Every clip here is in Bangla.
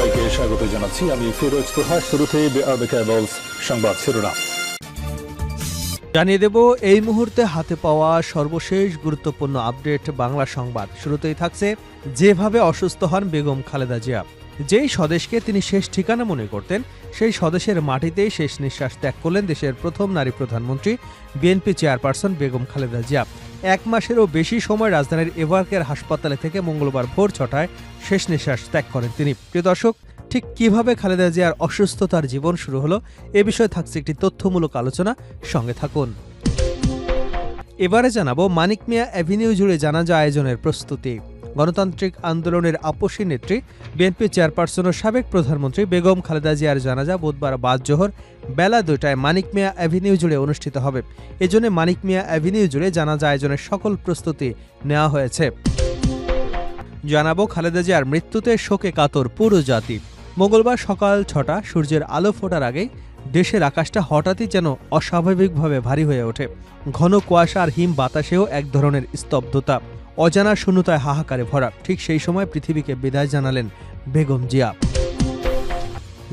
সবাইকে স্বাগত জানাচ্ছি। আমি ফিরোজ তোহা। শুরুতেই সংবাদ শিরোনাম জানিয়ে দেব এই মুহূর্তে হাতে পাওয়া সর্বশেষ গুরুত্বপূর্ণ আপডেট বাংলা সংবাদ। শুরুতেই থাকছে যেভাবে অসুস্থ হন বেগম খালেদা জিয়া। যেই স্বদেশকে তিনি শেষ ঠিকানা মনে করতেন, সেই স্বদেশের মাটিতেই শেষ নিঃশ্বাস ত্যাগ করলেন দেশের প্রথম নারী প্রধানমন্ত্রী, বিএনপি চেয়ারপারসন বেগম খালেদা জিয়া। 1 মাসেরও বেশি সময় রাজধানীর এভারকেয়ার হাসপাতালে থেকে মঙ্গলবার ভোর 6টায় শেষ নিঃশ্বাস ত্যাগ করেন তিনি। প্রিয় দর্শক, ঠিক কিভাবে খালেদা জিয়ার অসুস্থতার জীবন শুরু হলো, এ বিষয়ে থাকছে একটি তথ্যমূলক আলোচনা। সঙ্গে থাকুন। এবারে জানাবো মানিক মিয়া অ্যাভিনিউ জুড়ে জানাজা আয়োজনের প্রস্তুতি। গণতান্ত্রিক আন্দোলনের আপসী নেত্রী, বিএনপি চেয়ারপারসন ও সাবেক প্রধানমন্ত্রী বেগম খালেদা জিয়ার জানাজা বুধবার বাদ জোহর বেলা 2টায় মানিক মিয়া অ্যাভিনিউ জুড়ে অনুষ্ঠিত হবে। এজন্য মানিক মিয়া অ্যাভিনিউ জুড়ে জানাজা আয়োজনের সকল প্রস্তুতি নেওয়া হয়েছে। জানাবো খালেদা জিয়ার মৃত্যুতে শোকে কাতর পুরো জাতি। মঙ্গলবার সকাল 6টা সূর্যের আলো ফোটার আগেই দেশের আকাশটা হঠাৎই যেন অস্বাভাবিকভাবে ভারী হয়ে ওঠে। ঘন কুয়াশা আর হিম বাতাসেও এক ধরনের স্তব্ধতা, অজানা শূন্যতায় হাহাকারে ভরা। ঠিক সেই সময় পৃথিবীকে বিদায় জানালেন বেগম জিয়া।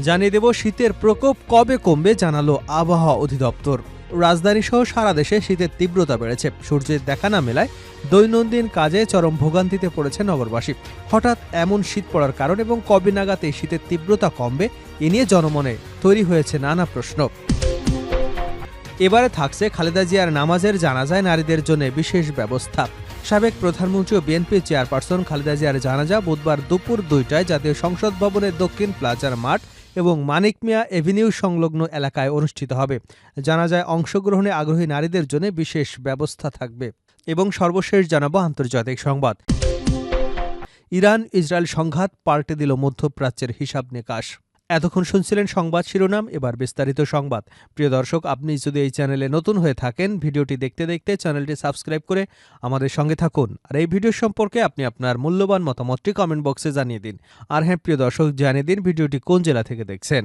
জানিয়ে দেব শীতের প্রকোপ কবে কমবে জানালো আবহাওয়া অধিদপ্তর। রাজধানী সহ সারা দেশে শীতের তীব্রতা বেড়েছে। সূর্যের দেখা না মেলায় দৈনন্দিন কাজে চরম ভোগান্তিতে পড়েছে নগরবাসী। হঠাৎ এমন শীত পড়ার কারণ এবং কবে নাগাদ এই শীতের তীব্রতা কমবে, এ নিয়ে জনমনে তৈরি হয়েছে নানা প্রশ্ন। এবারে থাকছে খালেদা জিয়ার নামাজের জানাজায় নারীদের জন্য বিশেষ ব্যবস্থা। সাবেক প্রধানমন্ত্রী ও বিএনপি চেয়ারপারসন খালেদা জিয়ার জানাজা বুধবার দুপুর 2টায় জাতীয় সংসদ ভবনের দক্ষিণ প্লাজার মাঠ এবং মানিক মিয়া এভিনিউ সংলগ্ন এলাকায় অনুষ্ঠিত হবে। জানাজায় অংশগ্রহণে আগ্রহী নারীদের জন্য বিশেষ ব্যবস্থা থাকবে। এবং সর্বশেষ জানাবো আন্তর্জাতিক সংবাদ। ইরান ইসরায়েল সংঘাত পাল্টে দিল মধ্যপ্রাচ্যের হিসাব নিকাশ। এতক্ষণ শুনছিলেন সংবাদ শিরোনাম, এবার বিস্তারিত সংবাদ। প্রিয় দর্শক, আপনি যদি এই চ্যানেলে নতুন হয়ে থাকেন, ভিডিওটি দেখতে দেখতে চ্যানেলটি সাবস্ক্রাইব করে আমাদের সঙ্গে থাকুন। আর এই ভিডিও সম্পর্কে আপনি আপনার মূল্যবান মতামতটি কমেন্ট বক্সে জানিয়ে দিন। আর হ্যাঁ প্রিয় দর্শক, জানিয়ে দিন ভিডিওটি কোন জেলা থেকে দেখছেন।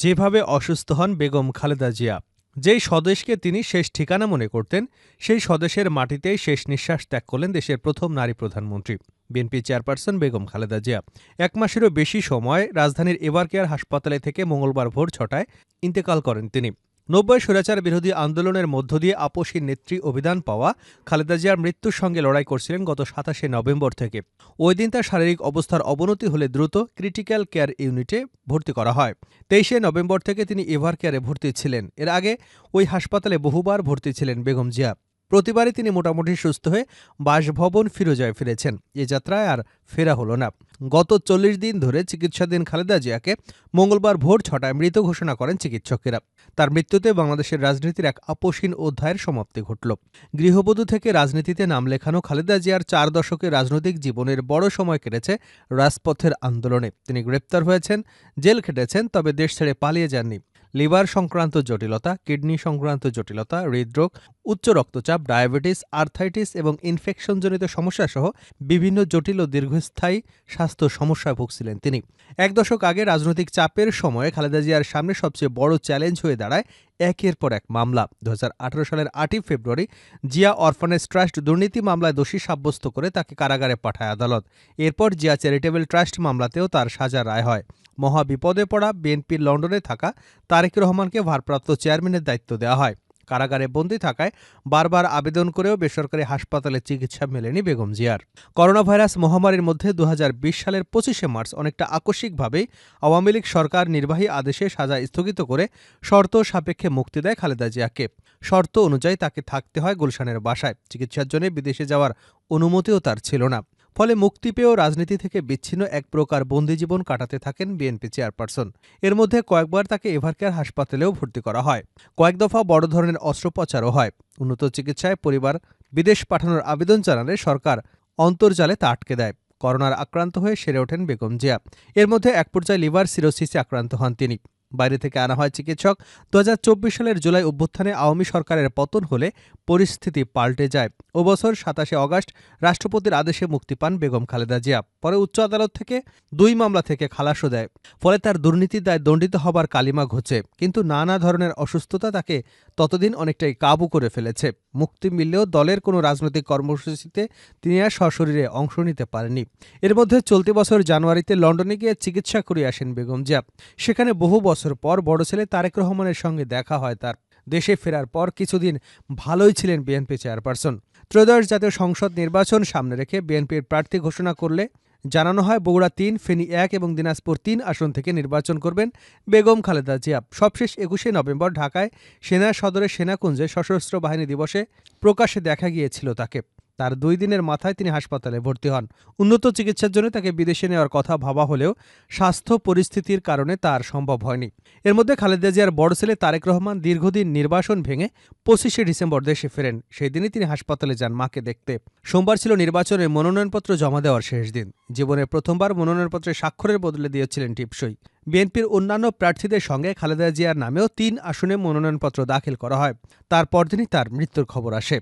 যেভাবে অসুস্থ হন বেগম খালেদা জিয়া। যেই স্বদেশকে তিনি শেষ ঠিকানা মনে করতেন, সেই স্বদেশের মাটিতেই শেষ নিঃশ্বাস ত্যাগ করলেন দেশের প্রথম নারী প্রধানমন্ত্রী, বিএনপি চেয়ারপারসন বেগম খালেদা জিয়া। 1 মাসেরও বেশি সময় রাজধানীর এভারকেয়ার হাসপাতালে থেকে মঙ্গলবার ভোর 6টায় ইন্তেকাল করেন তিনি। 90 স্বৈরাচার বিরোধী আন্দোলনের মধ্য দিয়ে আপসী নেত্রী অভিধান পাওয়া খালেদা জিয়ার মৃত্যুর সঙ্গে লড়াই করছিলেন গত 27শে নভেম্বর থেকে। ওই দিন তার শারীরিক অবস্থার অবনতি হলে দ্রুত ক্রিটিক্যাল কেয়ার ইউনিটে ভর্তি করা হয়। 23শে নভেম্বর থেকে তিনি এভারকেয়ারে ভর্তি ছিলেন। এর আগে ওই হাসপাতালে বহুবার ভর্তি ছিলেন বেগম জিয়া। প্রতিবারই তিনি মোটামুটি সুস্থ হয়ে বাসভবন ফিরোজায় ফিরেছেন। এ যাত্রায় আর ফেরা হলো না। গত 40 দিন ধরে চিকিৎসাধীন খালেদা জিয়াকে মঙ্গলবার ভোর 6টায় মৃত ঘোষণা করেন চিকিৎসকেরা। তার মৃত্যুতে বাংলাদেশের রাজনীতির এক আপসহীন অধ্যায়ের সমাপ্তি ঘটল। গৃহবধূ থেকে রাজনীতিতে নাম লেখানো খালেদা জিয়ার 4 দশকের রাজনৈতিক জীবনের বড় সময় কেটেছে রাজপথের আন্দোলনে। তিনি গ্রেপ্তার হয়েছেন, জেল খেটেছেন, তবে দেশ ছেড়ে পালিয়ে যাননি। লিভার সংক্রান্ত জটিলতা, কিডনি সংক্রান্ত জটিলতা, হৃদরোগ, উচ্চ রক্তচাপ, ডায়াবেটিস, আর্থাইটিস এবং ইনফেকশনজনিত সমস্যাসহ বিভিন্ন জটিল ও দীর্ঘস্থায়ী স্বাস্থ্য সমস্যায় ভুগছিলেন তিনি। 1 দশক আগে রাজনৈতিক চাপের সময়ে খালেদা জিয়ার সামনে সবচেয়ে বড় চ্যালেঞ্জ হয়ে দাঁড়ায় একের পর এক মামলা। 2018 সালের 8ই ফেব্রুয়ারি জিয়া অরফানেজ ট্রাস্ট দুর্নীতি মামলায় দোষী সাব্যস্ত করে তাকে কারাগারে পাঠায় আদালত। এরপর জিয়া চ্যারিটেবল ট্রাস্ট মামলাতেও তার সাজা রায় হয়। মহা বিপদে পড়া বিএনপির লন্ডনে থাকা তারেক রহমানকে ভারপ্রাপ্ত চেয়ারম্যানের দায়িত্ব দেওয়া হয়। কারাগারে বন্দী থাকায় বারবার আবেদন করেও বেসরকারি হাসপাতালে চিকিৎসা মেলেনি বেগম জিয়ার। করোনা ভাইরাস মহামারীর মধ্যে 2020 সালের 25শে মার্চ অনেকটা আকস্মিকভাবেই আওয়ামী লীগ সরকার নির্বাহী আদেশে সাজা স্থগিত করে শর্ত সাপেক্ষে মুক্তি দেয় খালেদা জিয়াকে। শর্ত অনুযায়ী তাকে থাকতে হয় গুলশানের বাসায়। চিকিৎসার জন্য বিদেশে যাওয়ার অনুমতিও তার ছিল না। ফলে মুক্তি পেয়েও রাজনীতি থেকে বিচ্ছিন্ন এক প্রকার বন্দিজীবন কাটাতে থাকেন বিএনপি চেয়ারপারসন। এর মধ্যে কয়েকবার তাকে এভারকেয়ার হাসপাতালেও ভর্তি করা হয়। কয়েক দফা বড় ধরনের অস্ত্রোপচারও হয়। উন্নত চিকিৎসায় পরিবার বিদেশ পাঠানোর আবেদন জানালে সরকার অন্তর্জালে তা আটকে দেয়। করোনার আক্রান্ত হয়ে সেরে ওঠেন বেগম জিয়া। এর মধ্যে এক পর্যায়ে লিভার সিরোসিসে আক্রান্ত হন তিনি। বাইরে থেকে আনা হয় চিকিৎসক। 2024 সালের জুলাই অভ্যুত্থানে আওয়ামী সরকারের পতন হলে পরিস্থিতি পাল্টে যায়। ও বছর 27 আগস্ট রাষ্ট্রপতির আদেশে মুক্তি পান বেগম খালেদা জিয়া। পরে উচ্চ আদালত থেকে 2 মামলা থেকে খালাসও দেয়। ফলে তার দুর্নীতির দায়ে দণ্ডিত হবার কালিমা ঘুচে। কিন্তু নানা ধরনের অসুস্থতা তাকে ততদিন অনেকটাই কাবু করে ফেলেছে। মুক্তি মিললেও দলের কোনো রাজনৈতিক কর্মসূচিতে তিনি আর সশরীরে অংশ নিতে পারেননি। এর মধ্যে চলতি বছর জানুয়ারিতে লন্ডনে গিয়ে চিকিৎসা করে আসেন বেগম জিয়া। সেখানে বহু বছর পর বড় ছেলে তারেক রহমানের সঙ্গে দেখা হয় তার। দেশে ফেরার পর কিছুদিন ভালোই ছিলেন বিএনপি চেয়ারপারসন। ত্রয়োদশ জাতীয় সংসদ নির্বাচন সামনে রেখে বিএনপির প্রার্থী ঘোষণা করলে জানানো হয় বগুড়া 3, ফেনী 1 এবং দিনাজপুর 3 আসন থেকে নির্বাচন করবেন বেগম খালেদা জিয়া। সবশেষ 21শে নভেম্বর ঢাকায় সেনা সদরের সেনাকুঞ্জে সশস্ত্র বাহিনী দিবসে প্রকাশ্যে দেখা গিয়েছিল তাকে। তার 2 দিনের মাথায় তিনি হাসপাতালে ভর্তি হন। উন্নত চিকিৎসার জন্য তাকে বিদেশে নেওয়ার কথা ভাবা হলেও স্বাস্থ্য পরিস্থিতির কারণে তার সম্ভব হয়নি। এর মধ্যে খালেদা জিয়ার বড় ছেলে তারেক রহমান দীর্ঘদিন নির্বাসন ভেঙে 25শে ডিসেম্বর দেশে ফেরেন। সেই দিনই তিনি হাসপাতালে যান মাকে দেখতে। সোমবার ছিল নির্বাচনের মনোনয়নপত্র জমা দেওয়ার শেষ দিন। জীবনে প্রথমবার মনোনয়নপত্রে স্বাক্ষরের বদলে দিয়েছিলেন টিপসই। বিএনপির অন্যান্য প্রার্থীদের সঙ্গে খালেদা জিয়ার নামেও 3 আসনে মনোনয়নপত্র দাখিল করা হয়। তার পরদিনই তার মৃত্যুর খবর আসে।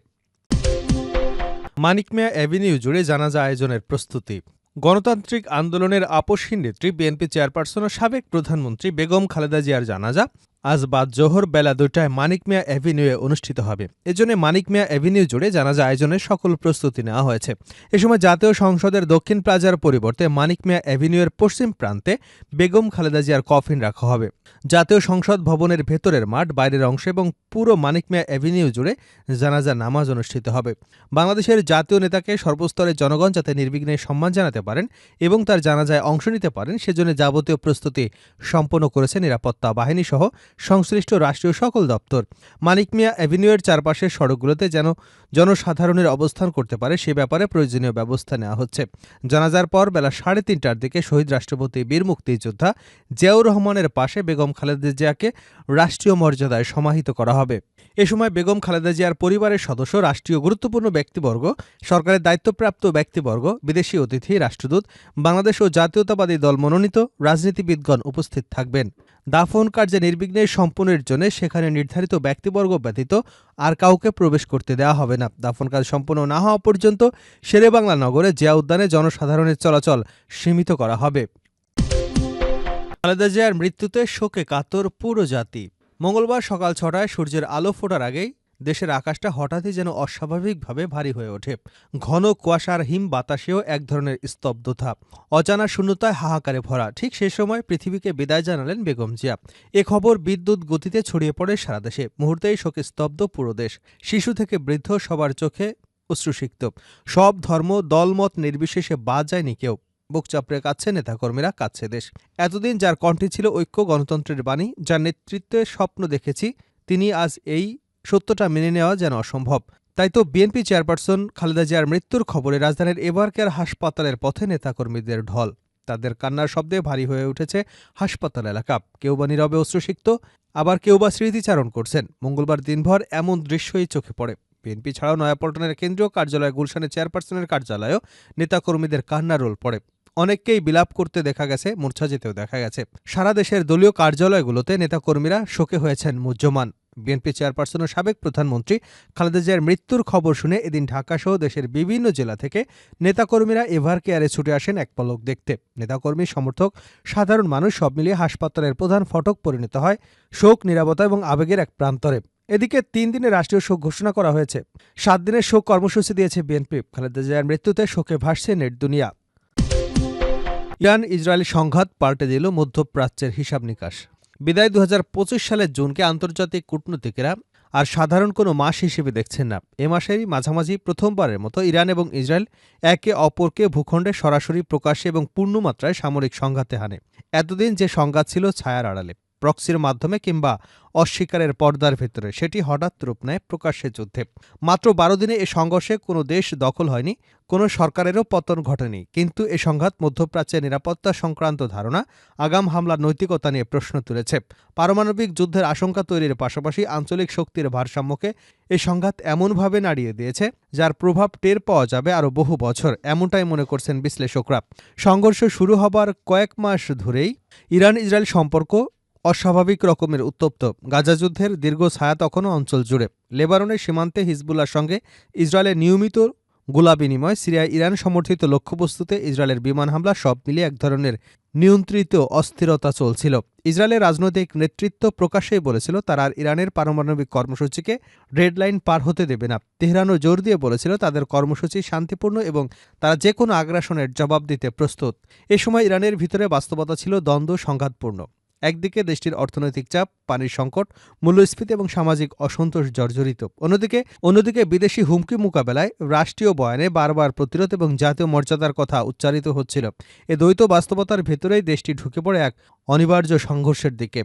মানিক মিয়া অ্যাভিনিউ জুড়ে জানাজা আয়োজনের প্রস্তুতি। গণতান্ত্রিক আন্দোলনের আপসহীন নেত্রী বিএনপি চেয়ারপারসন ও সাবেক প্রধানমন্ত্রী বেগম খালেদা জিয়ার জানাজা আজ বাদ জোহর বেলা 2টায় মানিক মিয়া অ্যাভিনিউয়ে অনুষ্ঠিত হবে। এজন্য মানিক মিয়া অ্যাভিনিউ জুড়ে জানাজা আয়োজনের সকল প্রস্তুতি নেওয়া হয়েছে। এ সময় জাতীয় সংসদের দক্ষিণ প্লাজার পরিবর্তে মানিক মিয়া অ্যাভিনিউয়ের পশ্চিম প্রান্তে বেগম খালেদা জিয়ার কফিন রাখা হবে। জাতীয় সংসদ ভবনের ভেতরের মাঠ, বাইরের অংশ এবং পুরো মানিক মিয়া অ্যাভিনিউ জুড়ে জানাজা নামাজ অনুষ্ঠিত হবে। বাংলাদেশের জাতীয় নেতাকে সর্বস্তরের জনগণ যাতে নির্বিঘ্নে সম্মান জানাতে পারেন এবং তার জানাজায় অংশ নিতে পারেন সেজন্য যাবতীয় প্রস্তুতি সম্পন্ন করেছে নিরাপত্তা বাহিনী সহ সংশ্লিষ্ট রাষ্ট্রীয় সকল দপ্তর। মানিক মিয়া অ্যাভিনিউয়ের চারপাশের সড়কগুলোতে যেন জনসাধারণের অবস্থান করতে পারে সে ব্যাপারে প্রয়োজনীয় ব্যবস্থা নেওয়া হচ্ছে। জানাজার পর বেলা 3:30টার দিকে শহীদ রাষ্ট্রপতি বীর মুক্তিযোদ্ধা জিয়াউর রহমানের পাশে বেগম খালেদা জিয়াকে রাষ্ট্রীয় মর্যাদায় সমাহিত করা হবে। এ সময় বেগম খালেদা জিয়ার পরিবারের সদস্য, রাষ্ট্রীয় গুরুত্বপূর্ণ ব্যক্তিবর্গ, সরকারের দায়িত্বপ্রাপ্ত ব্যক্তিবর্গ, বিদেশি অতিথি, রাষ্ট্রদূত, বাংলাদেশ ও জাতীয়তাবাদী দল মনোনীত রাজনীতিবিদগণ উপস্থিত থাকবেন। দাফন কার্যে নির্বিঘ্নে সম্পন্নের জন্য সেখানে নির্ধারিত ব্যক্তিবর্গ ব্যতীত আর কাউকে প্রবেশ করতে দেওয়া হবে না। দাফন কাজ সম্পন্ন না হওয়া পর্যন্ত শেরেবাংলা নগরে জিয়া উদ্যানে জনসাধারণের চলাচল সীমিত করা হবে। খালেদা জিয়ার মৃত্যুতে শোকে কাতর পুরো জাতি। মঙ্গলবার সকাল 6টায় সূর্যের আলো ফোটার আগেই দেশের আকাশটা হঠাৎই যেন অস্বাভাবিকভাবে ভারী হয়ে ওঠে। ঘন কুয়াশার হিম বাতাসেও এক ধরনের স্তব্ধতা, অজানা শূন্যতায় হাহাকারে ভরা। ঠিক সে সময় পৃথিবীকে বিদায় জানালেন বেগম জিয়া। এ খবর বিদ্যুৎ গতিতে ছড়িয়ে পড়ে সারা দেশে। মুহূর্তেই শোকে স্তব্ধ পুরো দেশ। শিশু থেকে বৃদ্ধ সবার চোখে অশ্রুসিক্ত। সব ধর্ম দলমত নির্বিশেষে বাদ যায়নি কেউ। বুক চাপড়ে কাঁদছে নেতাকর্মীরা, কাঁদছে দেশ। এতদিন যার কণ্ঠে ছিল ঐক্য, গণতন্ত্রের বাণী, যার নেতৃত্বে স্বপ্ন দেখেছি, তিনি আজ এই সত্যটা মেনে নেওয়া যেন অসম্ভব। তাই তো বিএনপি চেয়ারপারসন খালেদা জিয়ার মৃত্যুর খবরে রাজধানীর এবারকেয়ার হাসপাতালের পথে নেতাকর্মীদের ঢল। তাদের কান্নার শব্দে ভারী হয়ে উঠেছে হাসপাতাল এলাকা। কেউ বা নীরবে অশ্রুসিক্ত, আবার কেউ বা স্মৃতিচারণ করছেন। মঙ্গলবার দিনভর এমন দৃশ্যই চোখে পড়ে। বিএনপি ছাড়াও নয়াপল্টনের কেন্দ্রীয় কার্যালয়, গুলশানের চেয়ারপারসনের কার্যালয়েও নেতাকর্মীদের কান্নার রোল পড়ে। অনেককেই বিলাপ করতে দেখা গেছে, মূর্ছা যেতেও দেখা গেছে। সারা দেশের দলীয় কার্যালয়গুলোতে নেতাকর্মীরা শোকে হয়েছেন মুহ্যমান। বিএনপি চেয়ারপারসন ও সাবেক প্রধানমন্ত্রী খালেদা জিয়ার মৃত্যুর খবর শুনে এদিন ঢাকাসহ দেশের বিভিন্ন জেলা থেকে নেতাকর্মীরা এভারকেয়ারে ছুটে আসেন এক পলক দেখতে। নেতাকর্মী, সমর্থক, সাধারণ মানুষ সব মিলিয়ে হাসপাতালের প্রধান ফটক পরিণত হয় শোক, নীরবতা এবং আবেগের এক প্রান্তরে। এদিকে 3 দিনের রাষ্ট্রীয় শোক ঘোষণা করা হয়েছে। 7 দিনের শোক কর্মসূচি দিয়েছে বিএনপি। খালেদা জিয়ার মৃত্যুতে শোকে ভাসছে নেট দুনিয়া। ইরান ইসরায়েল সংঘাত পাল্টে দিল মধ্যপ্রাচ্যের হিসাব নিকাশ। বিদায় 2025 সালের জুনকে আন্তর্জাতিক কূটনীতিকেরা আর সাধারণ কোনো মাস হিসেবে দেখছেন না। এ মাসেরই মাঝামাঝি প্রথমবারের মতো ইরান এবং ইসরায়েল একে অপরকে ভূখণ্ডে সরাসরি, প্রকাশ্যে এবং পূর্ণমাত্রায় সামরিক সংঘাতে হানে। এতদিন যে সংঘাত ছিল ছায়ার আড়ালে, প্রক্সির মাধ্যমে কিংবা অস্বীকারের পর্দার ভেতরে, সেটি হঠাৎ রূপ নেয় প্রকাশ্যে যুদ্ধে। মাত্র 12 দিনে এ সংঘর্ষে কোনো দেশ দখল হয়নি, কোনো সরকারেরও পতন ঘটেনি। কিন্তু এ সংঘাত মধ্যপ্রাচ্যের নিরাপত্তা সংক্রান্ত ধারণা, আগাম হামলার নৈতিকতা নিয়ে প্রশ্ন তুলেছে। পারমাণবিক যুদ্ধের আশঙ্কা তৈরির পাশাপাশি আঞ্চলিক শক্তির ভারসাম্যকে এই সংঘাত এমনভাবে নাড়িয়ে দিয়েছে যার প্রভাব টের পাওয়া যাবে আরও বহু বছর, এমনটাই মনে করছেন বিশ্লেষকরা। সংঘর্ষ শুরু হবার কয়েক মাস ধরেই ইরান ইসরায়েল সম্পর্ক অস্বাভাবিক রকমের উত্তপ্ত। গাজা যুদ্ধের দীর্ঘ ছায়া তখনও অঞ্চল জুড়ে। লেবাননের সীমান্তে হিজবুল্লাহর সঙ্গে ইসরায়েলের নিয়মিত গোলা বিনিময়, সিরিয়ায় ইরান সমর্থিত লক্ষ্যবস্তুতে ইসরায়েলের বিমান হামলা, সব মিলিয়ে এক ধরনের নিয়ন্ত্রিত অস্থিরতা চলছিল। ইসরায়েলের রাজনৈতিক নেতৃত্ব প্রকাশ্যেই বলেছিল তারা আর ইরানের পারমাণবিক কর্মসূচিকে রেড লাইন পার হতে দেবে না। তেহরানও জোর দিয়ে বলেছিল তাদের কর্মসূচি শান্তিপূর্ণ এবং তারা যে কোনো আগ্রাসনের জবাব দিতে প্রস্তুত। এ সময় ইরানের ভিতরে বাস্তবতা ছিল দ্বন্দ্ব, সংঘাতপূর্ণ। একদিকে দেশটির অর্থনৈতিক চাপ, পানির সংকট, মূল্যস্ফীতি এবং সামাজিক অসন্তোষ জর্জরিত। অন্যদিকে বিদেশি হুমকি মোকাবেলায় রাষ্ট্রীয় বয়ানে বারবার প্রতিরোধ এবং জাতীয় মর্যাদার কথা উচ্চারিত হচ্ছিল। এ দ্বৈত বাস্তবতার ভেতরেই দেশটি ঢুকে পড়ে এক অনিবার্য সংঘর্ষের দিকে।